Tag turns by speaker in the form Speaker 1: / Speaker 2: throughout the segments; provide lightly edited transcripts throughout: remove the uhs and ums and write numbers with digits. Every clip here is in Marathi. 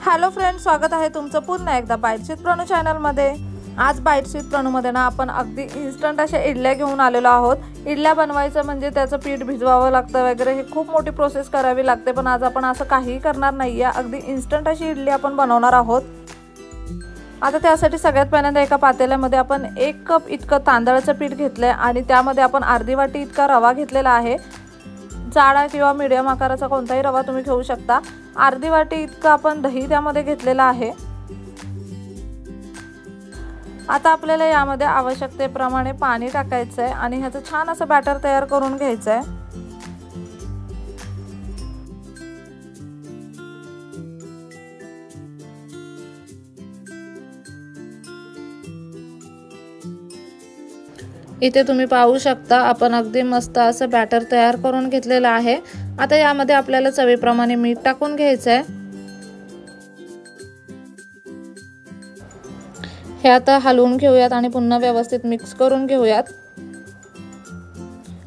Speaker 1: हॅलो फ्रेंड्स, स्वागत आहे तुमचं पुन्हा एकदा बाईट्स विथ प्रणू चॅनलमध्ये। आज बाईट्स विथ प्रणूमध्ये ना आपण अगदी इन्स्टंट अशा इडल्या घेऊन आलेलो आहोत। इडल्या बनवायचं म्हणजे त्याचं पीठ भिजवावं लागतं वगैरे, हे खूप मोठी प्रोसेस करावी लागते, पण आज आपण असं काही करणार नाहीये। अगदी इन्स्टंट अशी इडली आपण बनवणार आहोत। आता त्यासाठी सगळ्यात पहिल्यांदा एका पातेल्यामध्ये आपण 1 कप इतकं तांदळाचं पीठ घेतलंय आणि त्यामध्ये आपण अर्धी वाटी इतका रवा घेतलेला आहे। जाडा किंवा मीडियम आकाराचा कोणताही रवा तुम्ही घेऊ शकता। अर्धी वाटी इतका आपण दही त्यामध्ये घेतलेला आहे। आता आपल्याला यामध्ये आवश्यकतेप्रमाणे पाणी टाकायचं आहे आणि ह्याचं छान असं बॅटर तयार करून घ्यायचं आहे। इथे तुम्ही पाहू शकता आपण अगदी मस्त असं बॅटर तयार करून घेतलेलं आहे। आता यामध्ये आपल्याला चवीप्रमाणे मीठ टाकून घ्यायचं आहे। हे आता हलवून घेऊयात आणि पुन्हा व्यवस्थित मिक्स करून घेऊयात।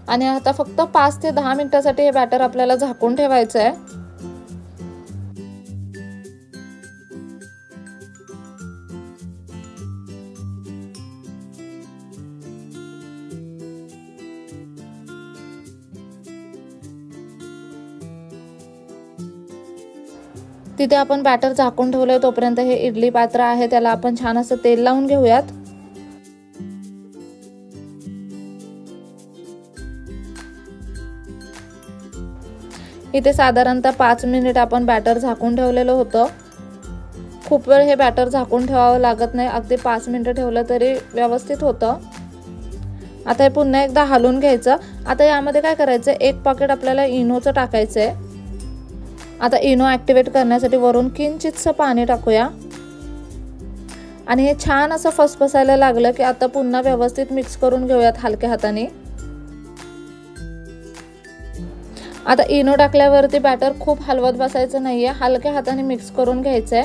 Speaker 1: आणि आता फक्त 5 ते 10 मिनिटांसाठी हे बॅटर आपल्याला झाकून ठेवायचं आहे। तिथे आपण बॅटर झाकून ठेवले तोपर्यंत हे इडली पात्र आहे त्याला आपण छान असं तेल लावून घेऊयात। इथे साधारणतः 5 मिनिट आपण बॅटर झाकून ठेवलेलं होतं। खूप वेळ हे बॅटर झाकून ठेवावं लागत नाही, अगदी 5 मिनिटं ठेवलं तरी व्यवस्थित होतं। आता हे पुन्हा एकदा हलवून घ्यायचं। आता यामध्ये काय करायचं, 1 पॅकेट आपल्याला इनोचं टाकायचं आहे। आता इनो ॲक्टिवेट करण्यासाठी वरून किंचितसं पाणी टाकूया आणि हे छान असं फसफसायला लागलं की आता पुन्हा व्यवस्थित मिक्स करून घेऊयात हलक्या हाताने। आता इनो टाकल्यावरती बॅटर खूप हलवत बसायचं नाहीये, हलक्या हाताने मिक्स करून घ्यायचंय।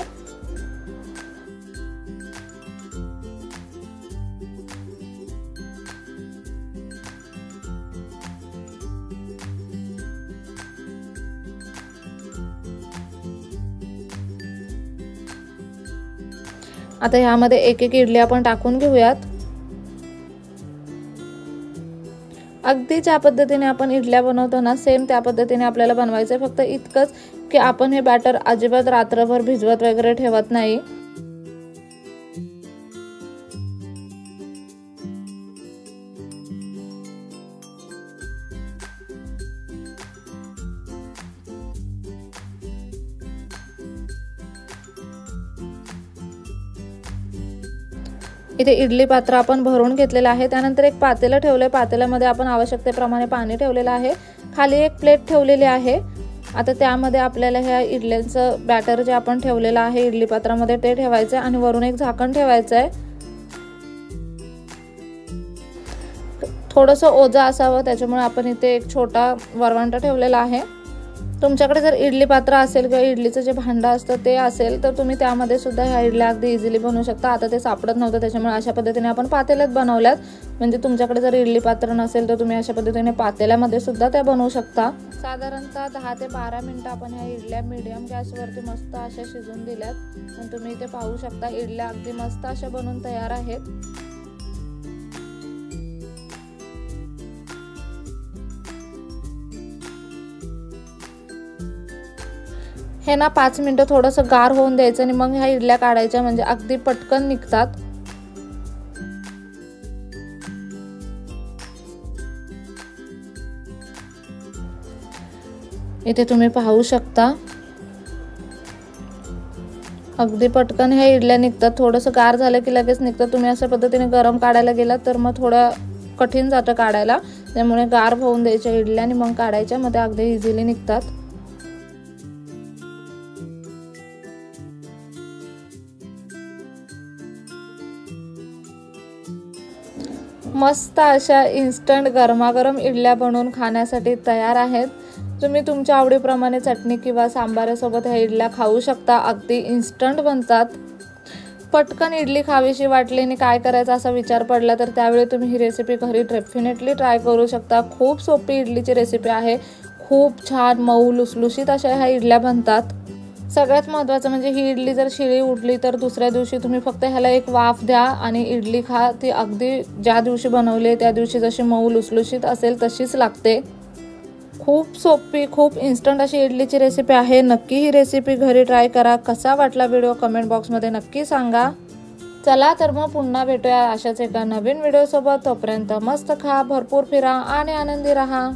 Speaker 1: आता यामध्ये एक इडली आपण टाकून घेऊयात। अगदी ज्या पद्धतीने आपण इडल्या बनवतो ना सेम त्या पद्धतीने आपल्याला बनवायचं आहे। फक्त इतकंच की आपण हे बॅटर अजिबात रात्रभर भिजवत वगैरे ठेवत नाही। इथे इडली पात्र आपण भरून घेतलेलं आहे। त्यानंतर एक पातेलं ठेवलंय, पातेल्यामध्ये आपण आवश्यकतेप्रमाणे पाणी ठेवलेलं आहे। खाली एक प्लेट ठेवलेली आहे। आता त्यामध्ये आपल्याला ह्या इडल्यांचं बॅटर जे आपण ठेवलेलं आहे इडली पात्रामध्ये ते ठेवायचं आहे आणि वरून एक झाकण ठेवायचं आहे। थोडंसं ओझं असावं त्याच्यामुळे आपण इथे एक छोटा वरवंटा ठेवलेला आहे। तुमच्याकडे जर इडली पात्र असेल किंवा इडलीचं जे भांडं असतं ते असेल तर तुम्ही त्यामध्ये सुद्धा ह्या इडल्या अगदी इझिली बनवू शकता। आता ते सापडत नव्हतं त्याच्यामुळे अशा पद्धतीने आपण पातेल्यात बनवल्यात। म्हणजे तुमच्याकडे जर इडली पात्र नसेल तर तुम्ही अशा पद्धतीने पातेल्यामध्ये सुद्धा त्या बनवू शकता। साधारणतः 10 ते 12 मिनिटं आपण ह्या इडल्या मीडियम गॅसवरती मस्त अशा शिजून दिल्यात आणि तुम्ही इथे पाहू शकता इडल्या अगदी मस्त अशा बनवून तयार आहेत। हे ना 5 मिनिटं थोडंसं गार होऊन द्यायचं आणि मग ह्या इडल्या काढायच्या, म्हणजे अगदी पटकन निघतात। इथे तुम्ही पाहू शकता अगदी पटकन ह्या इडल्या निघतात। थोडंसं गार झालं की लगेच निघतात। तुम्ही अशा पद्धतीने गरम काढायला गेलात तर मग थोडं कठीण जातं काढायला, त्यामुळे गार होऊन द्यायच्या इडल्या आणि मग काढायच्या, मग त्या अगदी इझिली निघतात। मस्त अशा इन्स्टंट गरमागरम इडल्या बनवून खाण्यासाठी तयार आहेत। तुम्ही तुमच्या आवडीप्रमाणे चटणी किंवा सांबारासोबत ह्या इडल्या खाऊ शकता। अगदी इन्स्टंट बनतात। पटकन इडली खावीशी वाटली आणि काय करायचं असा विचार पडला तर त्यावेळी तुम्ही ही रेसिपी घरी डेफिनेटली ट्राय करू शकता। खूप सोपी इडलीची रेसिपी आहे। खूप छान मऊ लुसलुशीत अशा ह्या इडल्या बनतात। सगळ्यात महत्त्वाचं म्हणजे ही इडली जर शिळी उठली तर दुसऱ्या दिवशी तुम्ही फक्त ह्याला एक वाफ द्या आणि इडली खा, ती अगदी ज्या दिवशी बनवली त्या दिवशी जशी मऊ लुसलुशीत असेल तशीच लागते। खूप सोपी, खूप इन्स्टंट अशी इडलीची रेसिपी आहे। नक्की ही रेसिपी घरी ट्राय करा। कसा वाटला व्हिडिओ कमेंट बॉक्समध्ये नक्की सांगा। चला तर मग पुन्हा भेटूया अशाच एका नवीन व्हिडिओ सोबत। तोपर्यंत मस्त खा, भरपूर फिरा आणि आनंदी राहा।